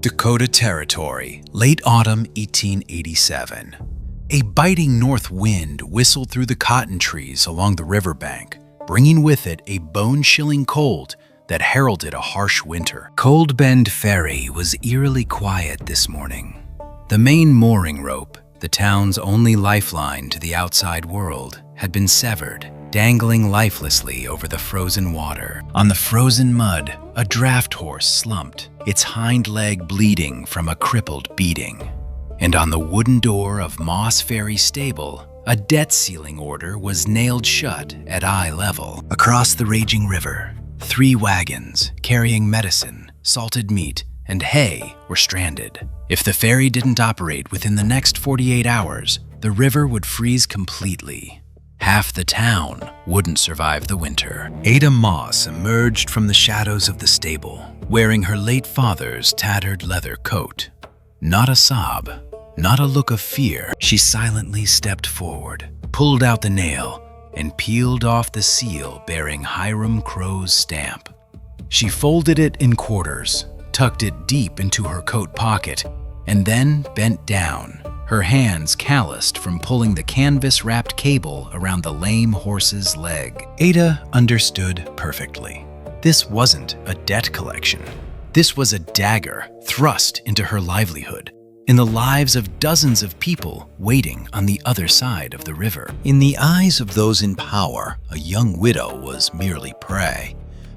Dakota Territory, late autumn 1887. A biting north wind whistled through the cotton trees along the riverbank, bringing with it a bone-chilling cold that heralded a harsh winter. Cold Bend Ferry was eerily quiet this morning. The main mooring rope, the town's only lifeline to the outside world, had been severed, dangling lifelessly over the frozen water. On the frozen mud, a draft horse slumped, its hind leg bleeding from a crippled beating. And on the wooden door of Moss Ferry Stable, a debt-ceiling order was nailed shut at eye level. Across the raging river, 3 wagons carrying medicine, salted meat, and hay were stranded. If the ferry didn't operate within the next 48 hours, the river would freeze completely. Half the town wouldn't survive the winter. Ada Moss emerged from the shadows of the stable, wearing her late father's tattered leather coat. Not a sob, not a look of fear. She silently stepped forward, pulled out the nail, and peeled off the seal bearing Hiram Crowe's stamp. She folded it in quarters, tucked it deep into her coat pocket, and then bent down, her hands calloused from pulling the canvas-wrapped cable around the lame horse's leg. Ada understood perfectly. This wasn't a debt collection. This was a dagger thrust into her livelihood, in the lives of dozens of people waiting on the other side of the river. In the eyes of those in power, a young widow was merely prey.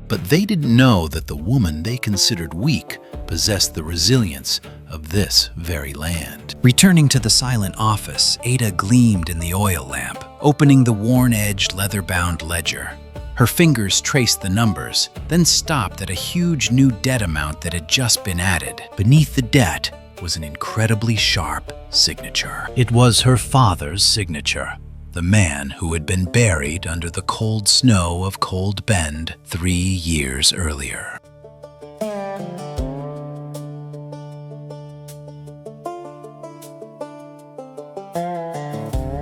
But they didn't know that the woman they considered weak possessed the resilience of this very land. Returning to the silent office, Ada gleamed in the oil lamp, opening the worn-edged leather-bound ledger. Her fingers traced the numbers, then stopped at a huge new debt amount that had just been added. Beneath the debt was an incredibly sharp signature. It was her father's signature, the man who had been buried under the cold snow of Cold Bend 3 years earlier.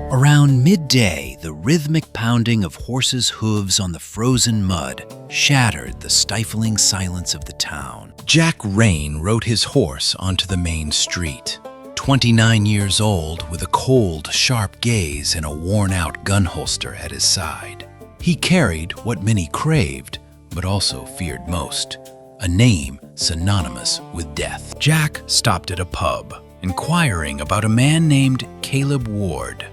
Around midday, the rhythmic pounding of horses' hooves on the frozen mud shattered the stifling silence of the town. Jack Rane rode his horse onto the main street. 29 years old, with a cold, sharp gaze and a worn-out gun holster at his side. He carried what many craved, but also feared most, a name synonymous with death. Jack stopped at a pub, inquiring about a man named Caleb Ward.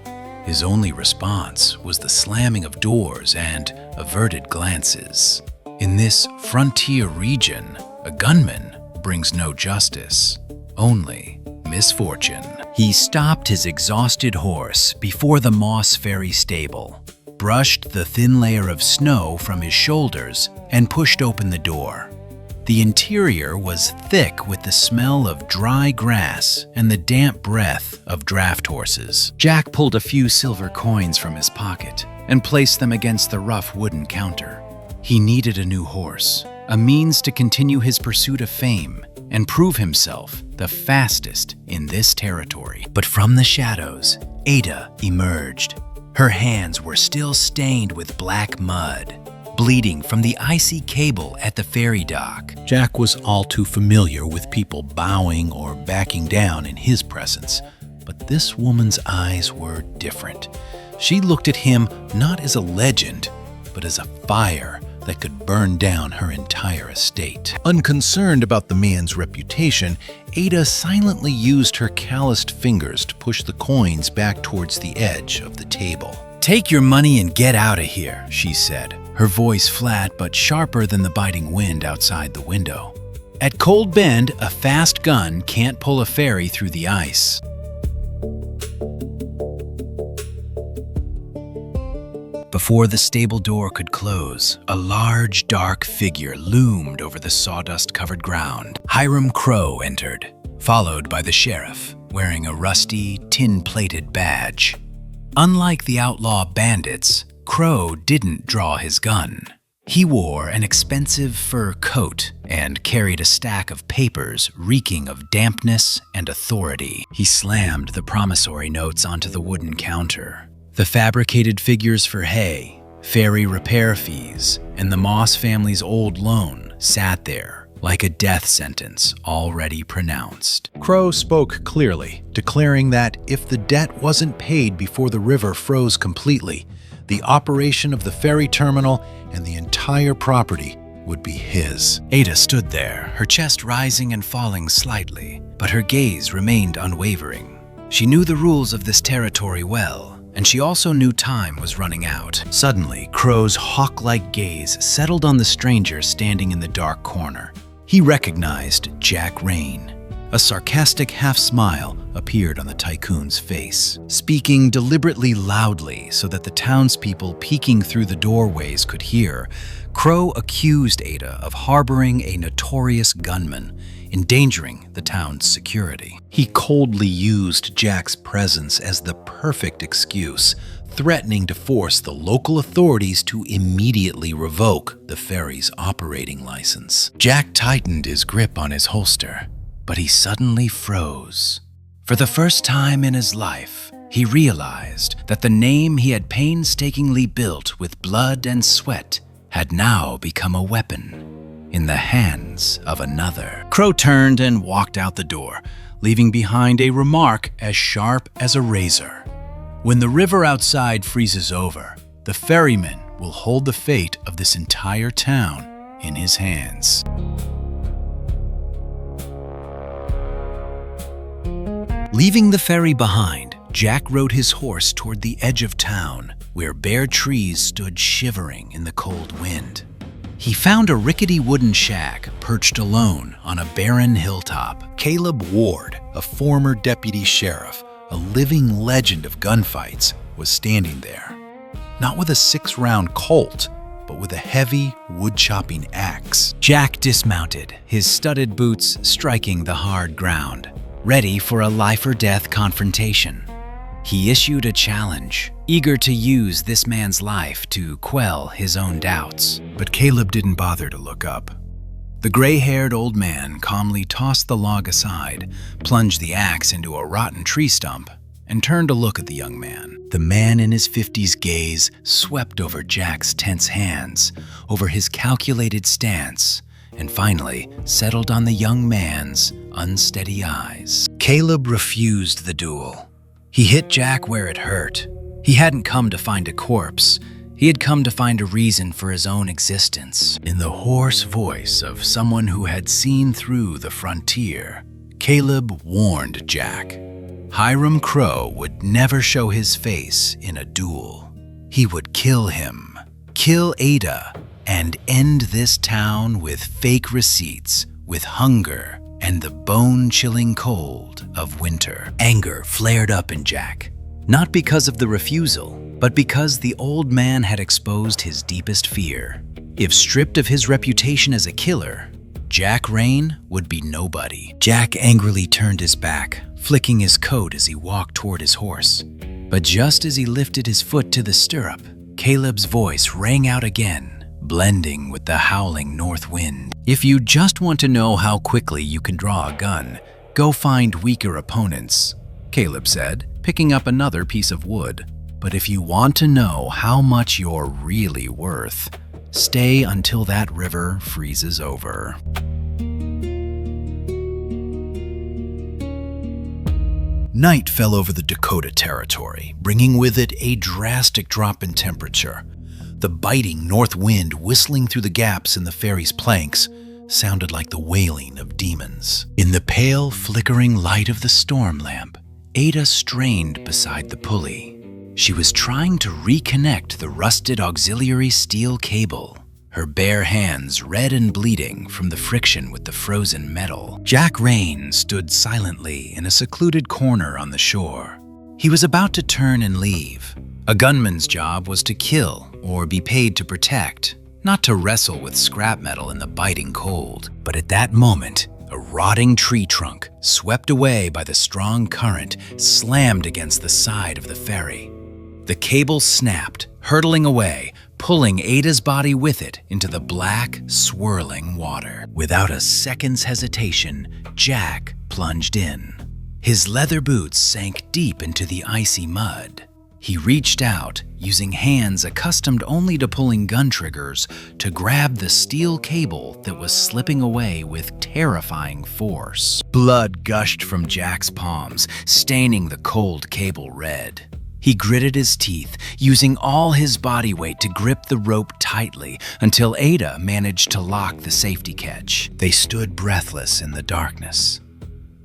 His only response was the slamming of doors and averted glances. In this frontier region, a gunman brings no justice, only misfortune. He stopped his exhausted horse before the Moss Ferry Stable, brushed the thin layer of snow from his shoulders, and pushed open the door. The interior was thick with the smell of dry grass and the damp breath of draft horses. Jack pulled a few silver coins from his pocket and placed them against the rough wooden counter. He needed a new horse, a means to continue his pursuit of fame and prove himself the fastest in this territory. But from the shadows, Ada emerged. Her hands were still stained with black mud, bleeding from the icy cable at the ferry dock. Jack was all too familiar with people bowing or backing down in his presence, but this woman's eyes were different. She looked at him not as a legend, but as a fire that could burn down her entire estate. Unconcerned about the man's reputation, Ada silently used her calloused fingers to push the coins back towards the edge of the table. "Take your money and get out of here," she said, her voice flat but sharper than the biting wind outside the window. At Cold Bend, a fast gun can't pull a ferry through the ice. Before the stable door could close, a large, dark figure loomed over the sawdust-covered ground. Hiram Crowe entered, followed by the sheriff, wearing a rusty, tin-plated badge. Unlike the outlaw bandits, Crowe didn't draw his gun. He wore an expensive fur coat and carried a stack of papers reeking of dampness and authority. He slammed the promissory notes onto the wooden counter. The fabricated figures for hay, ferry repair fees, and the Moss family's old loan sat there, like a death sentence already pronounced. Crowe spoke clearly, declaring that if the debt wasn't paid before the river froze completely, the operation of the ferry terminal and the entire property would be his. Ada stood there, her chest rising and falling slightly, but her gaze remained unwavering. She knew the rules of this territory well, and she also knew time was running out. Suddenly, Crowe's hawk-like gaze settled on the stranger standing in the dark corner. He recognized Jack Rane. A sarcastic half-smile appeared on the tycoon's face. Speaking deliberately loudly so that the townspeople peeking through the doorways could hear, Crowe accused Ada of harboring a notorious gunman, endangering the town's security. He coldly used Jack's presence as the perfect excuse, threatening to force the local authorities to immediately revoke the ferry's operating license. Jack tightened his grip on his holster, but he suddenly froze. For the first time in his life, he realized that the name he had painstakingly built with blood and sweat had now become a weapon in the hands of another. Crowe turned and walked out the door, leaving behind a remark as sharp as a razor. When the river outside freezes over, the ferryman will hold the fate of this entire town in his hands. Leaving the ferry behind, Jack rode his horse toward the edge of town, where bare trees stood shivering in the cold wind. He found a rickety wooden shack perched alone on a barren hilltop. Caleb Ward, a former deputy sheriff, a living legend of gunfights, was standing there. Not with a 6-round Colt, but with a heavy wood-chopping axe. Jack dismounted, his studded boots striking the hard ground, ready for a life-or-death confrontation. He issued a challenge, eager to use this man's life to quell his own doubts. But Caleb didn't bother to look up. The gray-haired old man calmly tossed the log aside, plunged the axe into a rotten tree stump, and turned to look at the young man. The man in his 50s gaze swept over Jack's tense hands, over his calculated stance, and finally settled on the young man's unsteady eyes. Caleb refused the duel. He hit Jack where it hurt. He hadn't come to find a corpse. He had come to find a reason for his own existence. In the hoarse voice of someone who had seen through the frontier, Caleb warned Jack. Hiram Crowe would never show his face in a duel. He would kill him, kill Ada, and end this town with fake receipts, with hunger, and the bone-chilling cold of winter. Anger flared up in Jack, not because of the refusal, but because the old man had exposed his deepest fear. If stripped of his reputation as a killer, Jack Rane would be nobody. Jack angrily turned his back, flicking his coat as he walked toward his horse. But just as he lifted his foot to the stirrup, Caleb's voice rang out again, blending with the howling north wind. If you just want to know how quickly you can draw a gun, go find weaker opponents, Caleb said, picking up another piece of wood. But if you want to know how much you're really worth, stay until that river freezes over. Night fell over the Dakota territory, bringing with it a drastic drop in temperature. The biting north wind whistling through the gaps in the ferry's planks sounded like the wailing of demons. In the pale, flickering light of the storm lamp, Ada strained beside the pulley. She was trying to reconnect the rusted auxiliary steel cable, her bare hands red and bleeding from the friction with the frozen metal. Jack Rane stood silently in a secluded corner on the shore. He was about to turn and leave. A gunman's job was to kill or be paid to protect, not to wrestle with scrap metal in the biting cold. But at that moment, a rotting tree trunk, swept away by the strong current, slammed against the side of the ferry. The cable snapped, hurtling away, pulling Ada's body with it into the black, swirling water. Without a second's hesitation, Jack plunged in. His leather boots sank deep into the icy mud. He reached out, using hands accustomed only to pulling gun triggers, to grab the steel cable that was slipping away with terrifying force. Blood gushed from Jack's palms, staining the cold cable red. He gritted his teeth, using all his body weight to grip the rope tightly until Ada managed to lock the safety catch. They stood breathless in the darkness.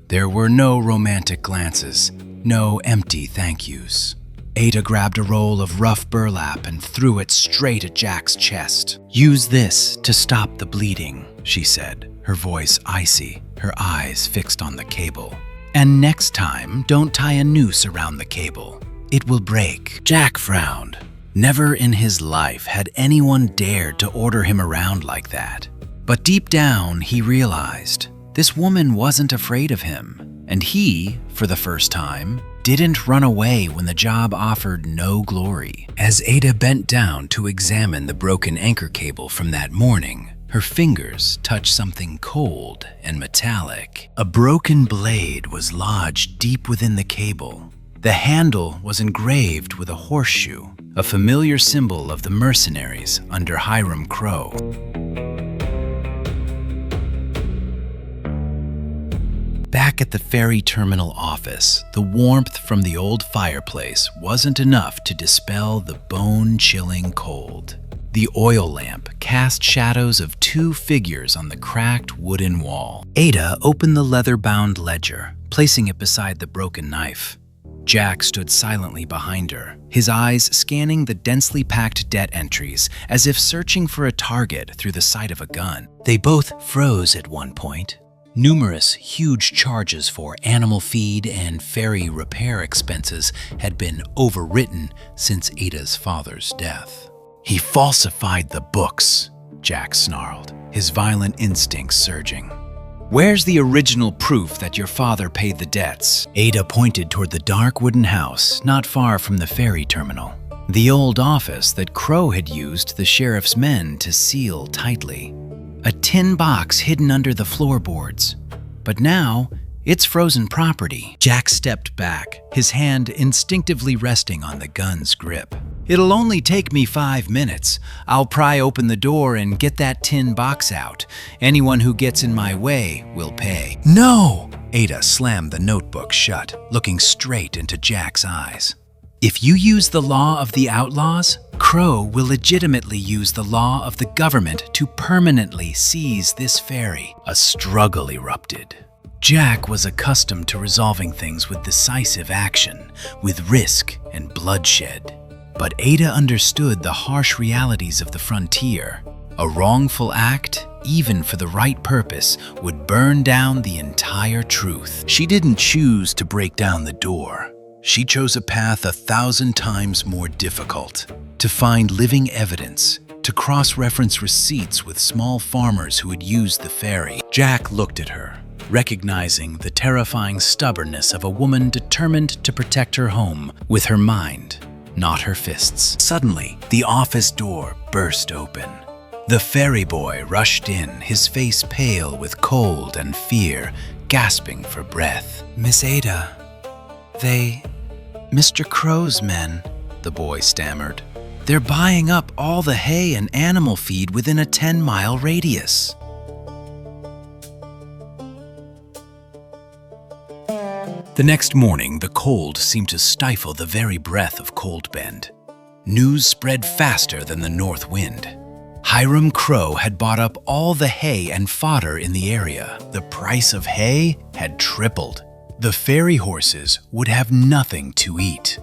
There were no romantic glances, no empty thank yous. Ada grabbed a roll of rough burlap and threw it straight at Jack's chest. "Use this to stop the bleeding," she said, her voice icy, her eyes fixed on the cable. "And next time, don't tie a noose around the cable. It will break." Jack frowned. Never in his life had anyone dared to order him around like that. But deep down, he realized this woman wasn't afraid of him, and he, for the first time, didn't run away when the job offered no glory. As Ada bent down to examine the broken anchor cable from that morning, her fingers touched something cold and metallic. A broken blade was lodged deep within the cable. The handle was engraved with a horseshoe, a familiar symbol of the mercenaries under Hiram Crowe. Back at the ferry terminal office, the warmth from the old fireplace wasn't enough to dispel the bone-chilling cold. The oil lamp cast shadows of two figures on the cracked wooden wall. Ada opened the leather-bound ledger, placing it beside the broken knife. Jack stood silently behind her, his eyes scanning the densely packed debt entries as if searching for a target through the sight of a gun. They both froze at one point. Numerous huge charges for animal feed and ferry repair expenses had been overwritten since Ada's father's death. "He falsified the books," Jack snarled, his violent instincts surging. "Where's the original proof that your father paid the debts?" Ada pointed toward the dark wooden house not far from the ferry terminal, the old office that Crowe had used the sheriff's men to seal tightly. A tin box hidden under the floorboards. But now, it's frozen property. Jack stepped back, his hand instinctively resting on the gun's grip. "It'll only take me 5 minutes. I'll pry open the door and get that tin box out. Anyone who gets in my way will pay." "No!" Ada slammed the notebook shut, looking straight into Jack's eyes. "If you use the law of the outlaws, Crowe will legitimately use the law of the government to permanently seize this ferry." A struggle erupted. Jack was accustomed to resolving things with decisive action, with risk and bloodshed. But Ada understood the harsh realities of the frontier. A wrongful act, even for the right purpose, would burn down the entire truth. She didn't choose to break down the door. She chose a path 1,000 times more difficult, to find living evidence, to cross-reference receipts with small farmers who had used the ferry. Jack looked at her, recognizing the terrifying stubbornness of a woman determined to protect her home with her mind, not her fists. Suddenly, the office door burst open. The ferry boy rushed in, his face pale with cold and fear, gasping for breath. "Miss Ada, Mr. Crowe's men," the boy stammered. "They're buying up all the hay and animal feed within a 10-mile radius." The next morning, the cold seemed to stifle the very breath of Cold Bend. News spread faster than the north wind. Hiram Crowe had bought up all the hay and fodder in the area. The price of hay had tripled. The ferry horses would have nothing to eat.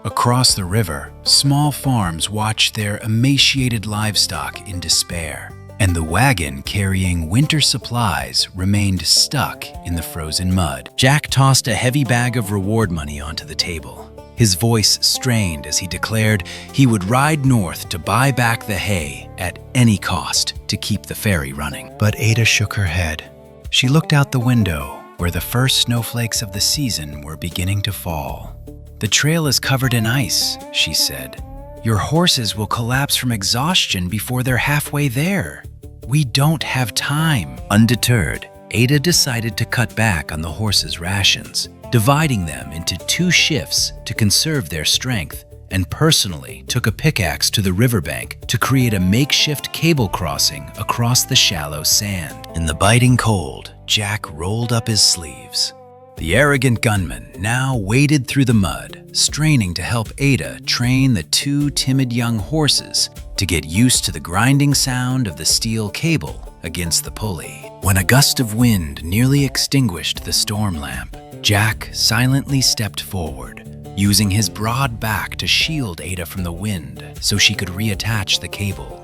Across the river, small farms watched their emaciated livestock in despair, and the wagon carrying winter supplies remained stuck in the frozen mud. Jack tossed a heavy bag of reward money onto the table. His voice strained as he declared he would ride north to buy back the hay at any cost to keep the ferry running. But Ada shook her head. She looked out the window, where the first snowflakes of the season were beginning to fall. "The trail is covered in ice," she said. "Your horses will collapse from exhaustion before they're halfway there. We don't have time." Undeterred, Ada decided to cut back on the horses' rations. dividing them into 2 shifts to conserve their strength, and personally took a pickaxe to the riverbank to create a makeshift cable crossing across the shallow sand. In the biting cold, Jack rolled up his sleeves. The arrogant gunman now waded through the mud, straining to help Ada train the 2 timid young horses to get used to the grinding sound of the steel cable against the pulley. When a gust of wind nearly extinguished the storm lamp, Jack silently stepped forward, using his broad back to shield Ada from the wind so she could reattach the cable.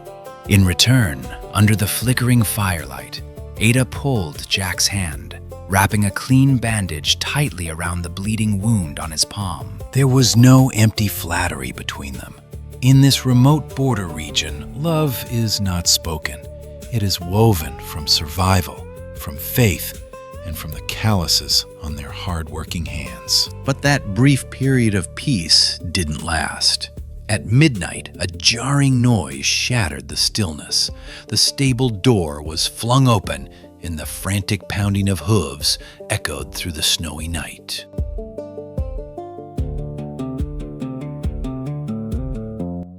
In return, under the flickering firelight, Ada pulled Jack's hand, wrapping a clean bandage tightly around the bleeding wound on his palm. There was no empty flattery between them. In this remote border region, love is not spoken. It is woven from survival, from faith, and from the calluses on their hard-working hands. But that brief period of peace didn't last. At midnight, a jarring noise shattered the stillness. The stable door was flung open, and the frantic pounding of hooves echoed through the snowy night.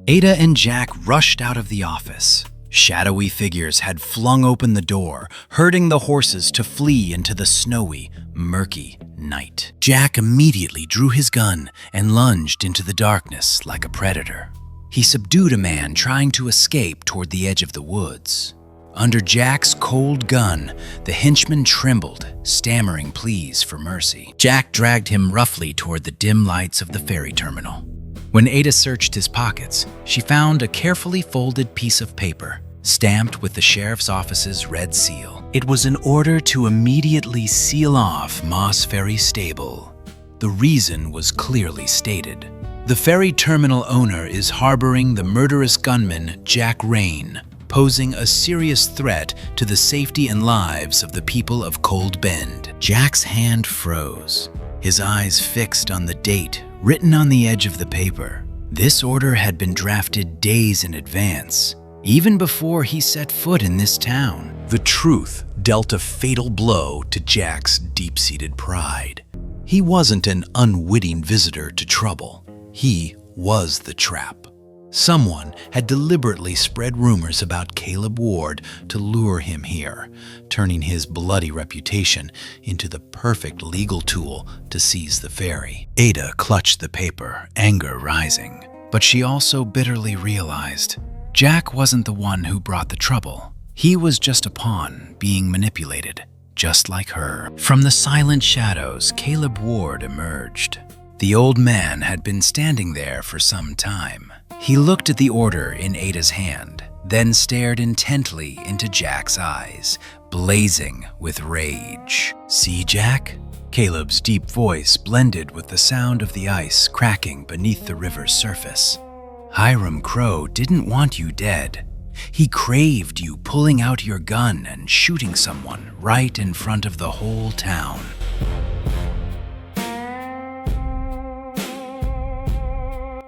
Ada and Jack rushed out of the office. Shadowy figures had flung open the door, herding the horses to flee into the snowy, murky night. Jack immediately drew his gun and lunged into the darkness like a predator. He subdued a man trying to escape toward the edge of the woods. Under Jack's cold gun, the henchman trembled, stammering pleas for mercy. Jack dragged him roughly toward the dim lights of the ferry terminal. When Ada searched his pockets, she found a carefully folded piece of paper, stamped with the sheriff's office's red seal. It was an order to immediately seal off Moss Ferry Stable. The reason was clearly stated. The ferry terminal owner is harboring the murderous gunman Jack Rane, posing a serious threat to the safety and lives of the people of Cold Bend. Jack's hand froze, his eyes fixed on the date written on the edge of the paper. This order had been drafted days in advance, even before he set foot in this town. The truth dealt a fatal blow to Jack's deep-seated pride. He wasn't an unwitting visitor to trouble. He was the trap. Someone had deliberately spread rumors about Caleb Ward to lure him here, turning his bloody reputation into the perfect legal tool to seize the ferry. Ada clutched the paper, anger rising. But she also bitterly realized Jack wasn't the one who brought the trouble. He was just a pawn being manipulated, just like her. From the silent shadows, Caleb Ward emerged. The old man had been standing there for some time. He looked at the order in Ada's hand, then stared intently into Jack's eyes, blazing with rage. "See, Jack?" Caleb's deep voice blended with the sound of the ice cracking beneath the river's surface. "Hiram Crowe didn't want you dead. He craved you pulling out your gun and shooting someone right in front of the whole town."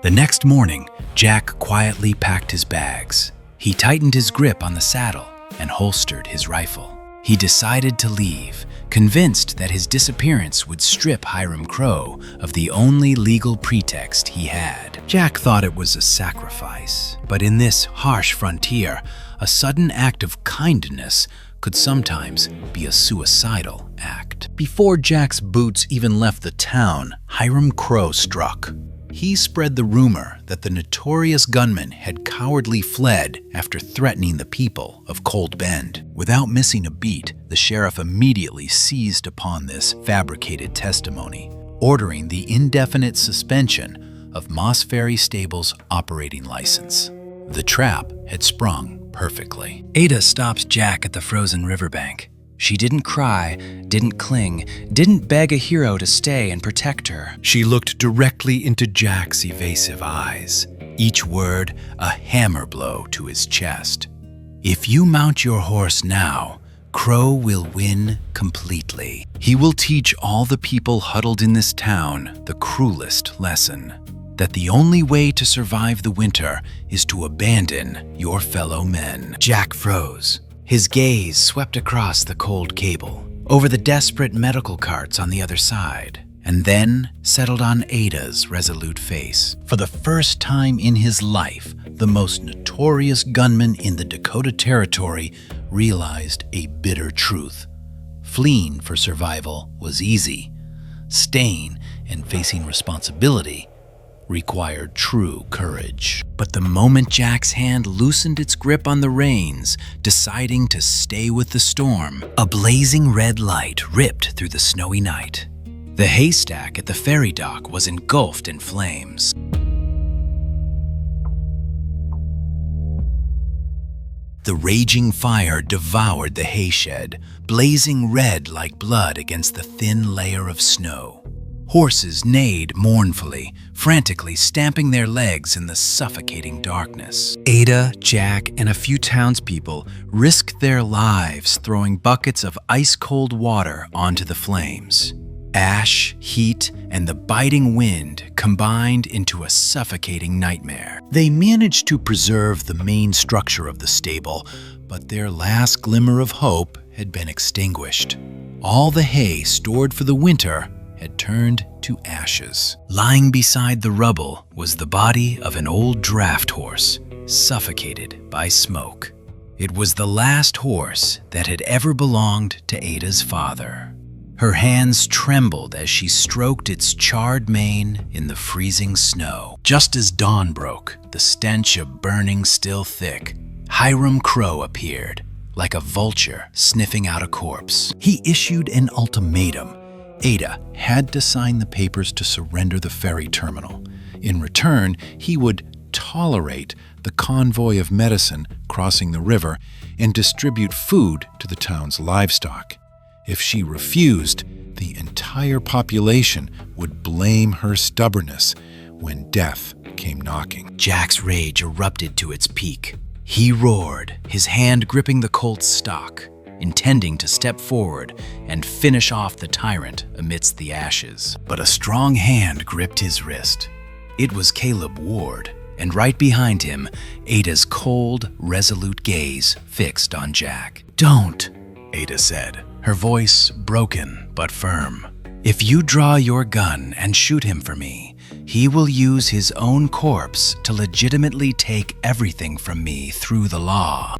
The next morning, Jack quietly packed his bags. He tightened his grip on the saddle and holstered his rifle. He decided to leave, convinced that his disappearance would strip Hiram Crowe of the only legal pretext he had. Jack thought it was a sacrifice, but in this harsh frontier, a sudden act of kindness could sometimes be a suicidal act. Before Jack's boots even left the town, Hiram Crowe struck. He spread the rumor that the notorious gunman had cowardly fled after threatening the people of Cold Bend. Without missing a beat, the sheriff immediately seized upon this fabricated testimony, ordering the indefinite suspension of Moss Ferry Stable's operating license. The trap had sprung perfectly. Ada stopped Jack at the frozen riverbank. She didn't cry, didn't cling, didn't beg a hero to stay and protect her. She looked directly into Jack's evasive eyes, each word a hammer blow to his chest. "If you mount your horse now, Crowe will win completely. He will teach all the people huddled in this town the cruelest lesson, that the only way to survive the winter is to abandon your fellow men." Jack froze. His gaze swept across the cold cable, over the desperate medical carts on the other side, and then settled on Ada's resolute face. For the first time in his life, the most notorious gunman in the Dakota Territory realized a bitter truth. Fleeing for survival was easy. Staying and facing responsibility required true courage. But the moment Jack's hand loosened its grip on the reins, deciding to stay with the storm, a blazing red light ripped through the snowy night. The haystack at the ferry dock was engulfed in flames. The raging fire devoured the hayshed, blazing red like blood against the thin layer of snow. Horses neighed mournfully, frantically stamping their legs in the suffocating darkness. Ada, Jack, and a few townspeople risked their lives throwing buckets of ice-cold water onto the flames. Ash, heat, and the biting wind combined into a suffocating nightmare. They managed to preserve the main structure of the stable, but their last glimmer of hope had been extinguished. All the hay stored for the winter had turned to ashes. Lying beside the rubble was the body of an old draft horse, suffocated by smoke. It was the last horse that had ever belonged to Ada's father. Her hands trembled as she stroked its charred mane in the freezing snow. Just as dawn broke, the stench of burning still thick, Hiram Crowe appeared, like a vulture sniffing out a corpse. He issued an ultimatum. Ada had to sign the papers to surrender the ferry terminal. In return, he would tolerate the convoy of medicine crossing the river and distribute food to the town's livestock. If she refused, the entire population would blame her stubbornness when death came knocking. Jack's rage erupted to its peak. He roared, his hand gripping the colt's stock, intending to step forward and finish off the tyrant amidst the ashes. But a strong hand gripped his wrist. It was Caleb Ward, and right behind him, Ada's cold, resolute gaze fixed on Jack. "Don't," Ada said, her voice broken but firm. "If you draw your gun and shoot him for me, he will use his own corpse to legitimately take everything from me through the law."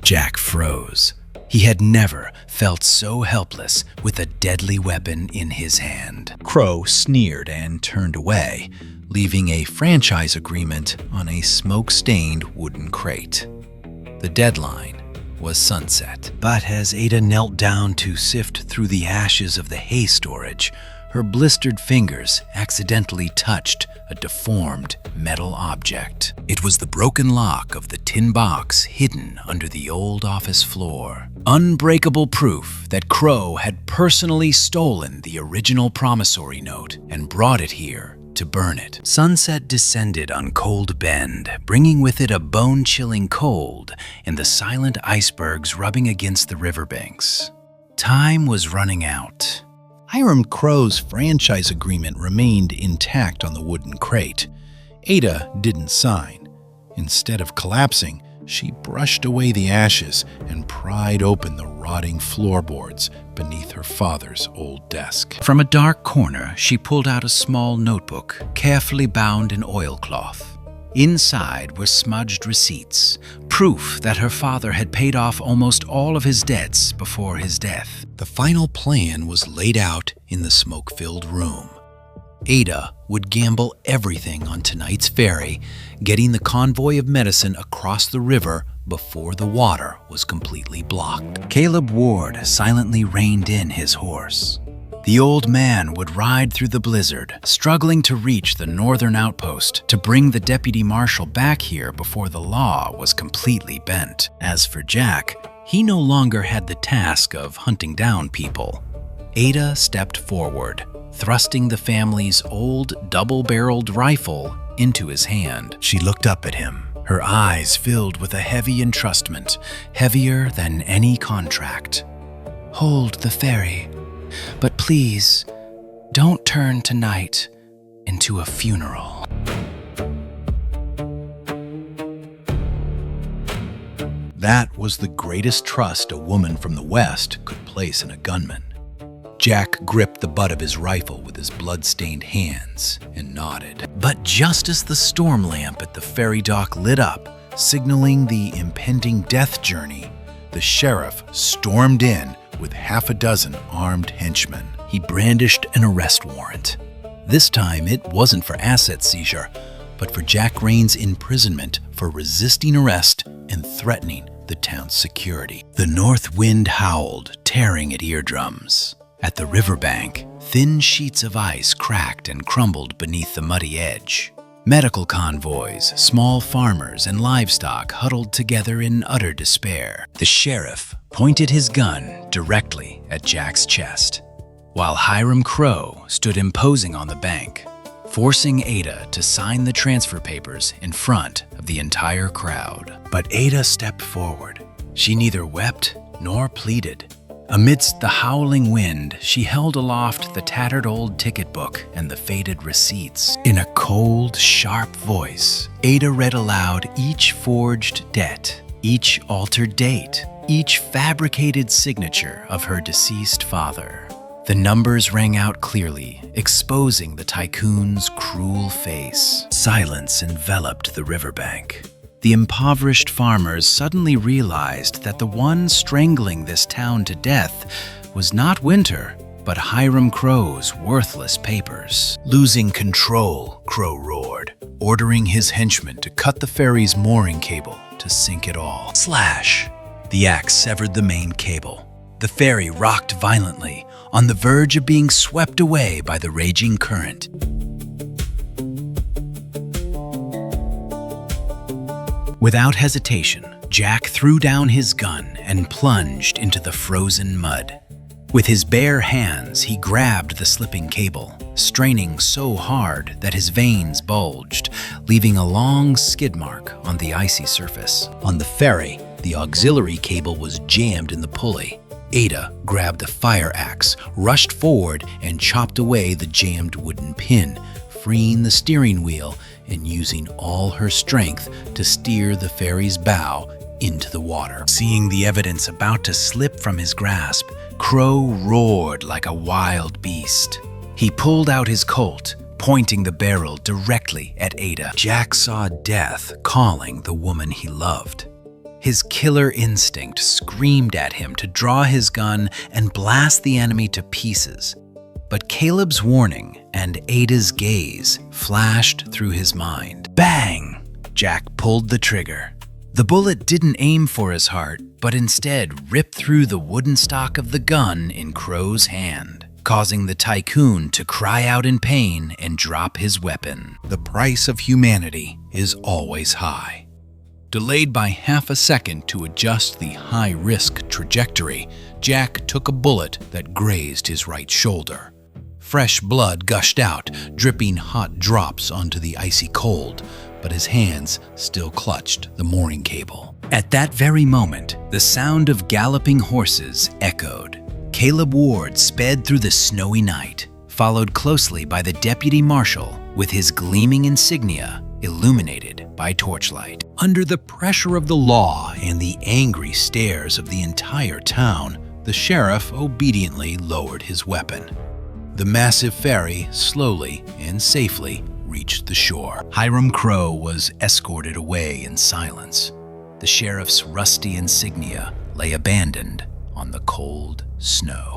Jack froze. He had never felt so helpless with a deadly weapon in his hand. Crowe sneered and turned away, leaving a franchise agreement on a smoke-stained wooden crate. The deadline was sunset. But as Ada knelt down to sift through the ashes of the hay storage, her blistered fingers accidentally touched a deformed metal object. It was the broken lock of the tin box hidden under the old office floor. Unbreakable proof that Crowe had personally stolen the original promissory note and brought it here to burn it. Sunset descended on Cold Bend, bringing with it a bone-chilling cold and the silent icebergs rubbing against the riverbanks. Time was running out. Hiram Crowe's franchise agreement remained intact on the wooden crate. Ada didn't sign. Instead of collapsing, she brushed away the ashes and pried open the rotting floorboards beneath her father's old desk. From a dark corner, she pulled out a small notebook, carefully bound in oilcloth. Inside were smudged receipts, proof that her father had paid off almost all of his debts before his death. The final plan was laid out in the smoke-filled room. Ada would gamble everything on tonight's ferry, getting the convoy of medicine across the river before the water was completely blocked. Caleb Ward silently reined in his horse. The old man would ride through the blizzard, struggling to reach the northern outpost to bring the deputy marshal back here before the law was completely bent. As for Jack, he no longer had the task of hunting down people. Ada stepped forward, thrusting the family's old double-barreled rifle into his hand. She looked up at him, her eyes filled with a heavy entrustment, heavier than any contract. "Hold the ferry. But please, don't turn tonight into a funeral." That was the greatest trust a woman from the West could place in a gunman. Jack gripped the butt of his rifle with his blood-stained hands and nodded. But just as the storm lamp at the ferry dock lit up, signaling the impending death journey, the sheriff stormed in with half a dozen armed henchmen. He brandished an arrest warrant. This time, it wasn't for asset seizure, but for Jack Rane's imprisonment for resisting arrest and threatening the town's security. The north wind howled, tearing at eardrums. At the riverbank, thin sheets of ice cracked and crumbled beneath the muddy edge. Medical convoys, small farmers, and livestock huddled together in utter despair. The sheriff pointed his gun directly at Jack's chest, while Hiram Crowe stood imposing on the bank, forcing Ada to sign the transfer papers in front of the entire crowd. But Ada stepped forward. She neither wept nor pleaded. Amidst the howling wind, she held aloft the tattered old ticket book and the faded receipts. In a cold, sharp voice, Ada read aloud each forged debt, each altered date, each fabricated signature of her deceased father. The numbers rang out clearly, exposing the tycoon's cruel face. Silence enveloped the riverbank. The impoverished farmers suddenly realized that the one strangling this town to death was not Winter, but Hiram Crowe's worthless papers. Losing control, Crowe roared, ordering his henchmen to cut the ferry's mooring cable to sink it all. Slash! The axe severed the main cable. The ferry rocked violently, on the verge of being swept away by the raging current. Without hesitation, Jack threw down his gun and plunged into the frozen mud. With his bare hands, he grabbed the slipping cable, straining so hard that his veins bulged, leaving a long skid mark on the icy surface. On the ferry, the auxiliary cable was jammed in the pulley. Ada grabbed a fire axe, rushed forward, and chopped away the jammed wooden pin, freeing the steering wheel and using all her strength to steer the ferry's bow into the water. Seeing the evidence about to slip from his grasp, Crowe roared like a wild beast. He pulled out his Colt, pointing the barrel directly at Ada. Jack saw death calling the woman he loved. His killer instinct screamed at him to draw his gun and blast the enemy to pieces. But Caleb's warning and Ada's gaze flashed through his mind. Bang! Jack pulled the trigger. The bullet didn't aim for his heart, but instead ripped through the wooden stock of the gun in Crowe's hand, causing the tycoon to cry out in pain and drop his weapon. The price of humanity is always high. Delayed by half a second to adjust the high-risk trajectory, Jack took a bullet that grazed his right shoulder. Fresh blood gushed out, dripping hot drops onto the icy cold, but his hands still clutched the mooring cable. At that very moment, the sound of galloping horses echoed. Caleb Ward sped through the snowy night, followed closely by the deputy marshal with his gleaming insignia illuminated by torchlight. Under the pressure of the law and the angry stares of the entire town, the sheriff obediently lowered his weapon. The massive ferry slowly and safely reached the shore. Hiram Crowe was escorted away in silence. The sheriff's rusty insignia lay abandoned on the cold snow.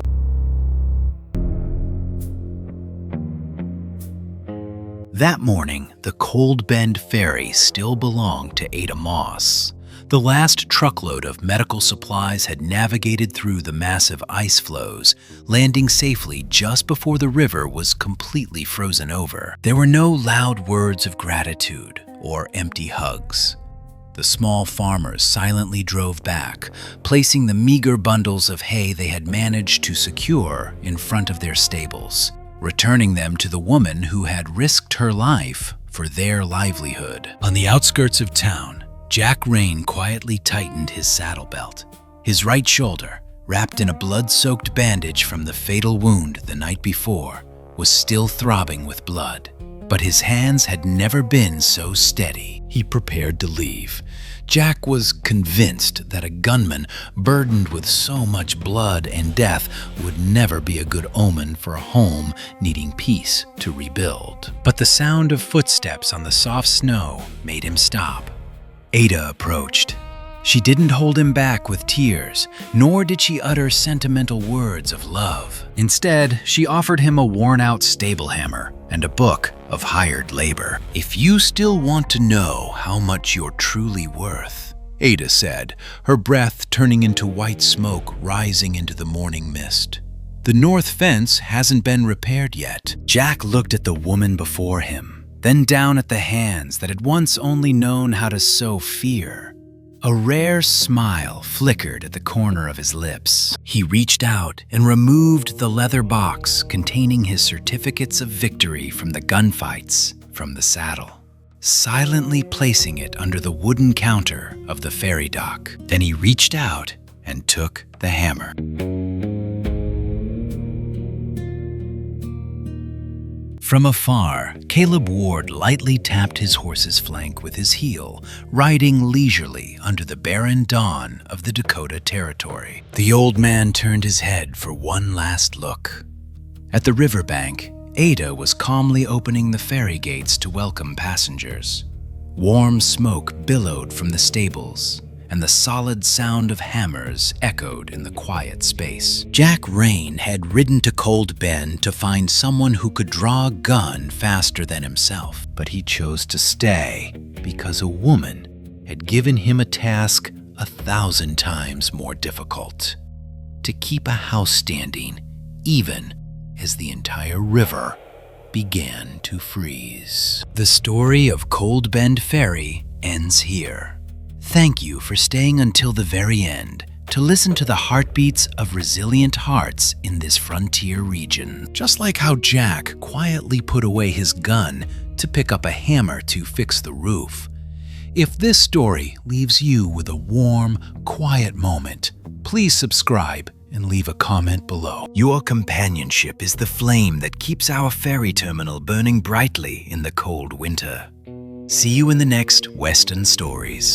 That morning, the Cold Bend ferry still belonged to Ada Moss. The last truckload of medical supplies had navigated through the massive ice floes, landing safely just before the river was completely frozen over. There were no loud words of gratitude or empty hugs. The small farmers silently drove back, placing the meager bundles of hay they had managed to secure in front of their stables, returning them to the woman who had risked her life for their livelihood. On the outskirts of town, Jack Rane quietly tightened his saddle belt. His right shoulder, wrapped in a blood-soaked bandage from the fatal wound the night before, was still throbbing with blood. But his hands had never been so steady. he prepared to leave. Jack was convinced that a gunman burdened with so much blood and death would never be a good omen for a home needing peace to rebuild. But the sound of footsteps on the soft snow made him stop. Ada approached. She didn't hold him back with tears, nor did she utter sentimental words of love. Instead, she offered him a worn-out stable hammer and a book of hired labor. "If you still want to know how much you're truly worth," Ada said, her breath turning into white smoke rising into the morning mist. "The north fence hasn't been repaired yet." Jack looked at the woman before him, then down at the hands that had once only known how to sow fear. A rare smile flickered at the corner of his lips. He reached out and removed the leather box containing his certificates of victory from the gunfights from the saddle, silently placing it under the wooden counter of the ferry dock. Then he reached out and took the hammer. From afar, Caleb Ward lightly tapped his horse's flank with his heel, riding leisurely under the barren dawn of the Dakota Territory. The old man turned his head for one last look. At the riverbank, Ada was calmly opening the ferry gates to welcome passengers. Warm smoke billowed from the stables, and the solid sound of hammers echoed in the quiet space. Jack Rane had ridden to Cold Bend to find someone who could draw a gun faster than himself, but he chose to stay because a woman had given him a task 1,000 times more difficult: to keep a house standing even as the entire river began to freeze. The story of Cold Bend Ferry ends here. Thank you for staying until the very end to listen to the heartbeats of resilient hearts in this frontier region. Just like how Jack quietly put away his gun to pick up a hammer to fix the roof. If this story leaves you with a warm, quiet moment, please subscribe and leave a comment below. Your companionship is the flame that keeps our ferry terminal burning brightly in the cold winter. See you in the next Western Stories.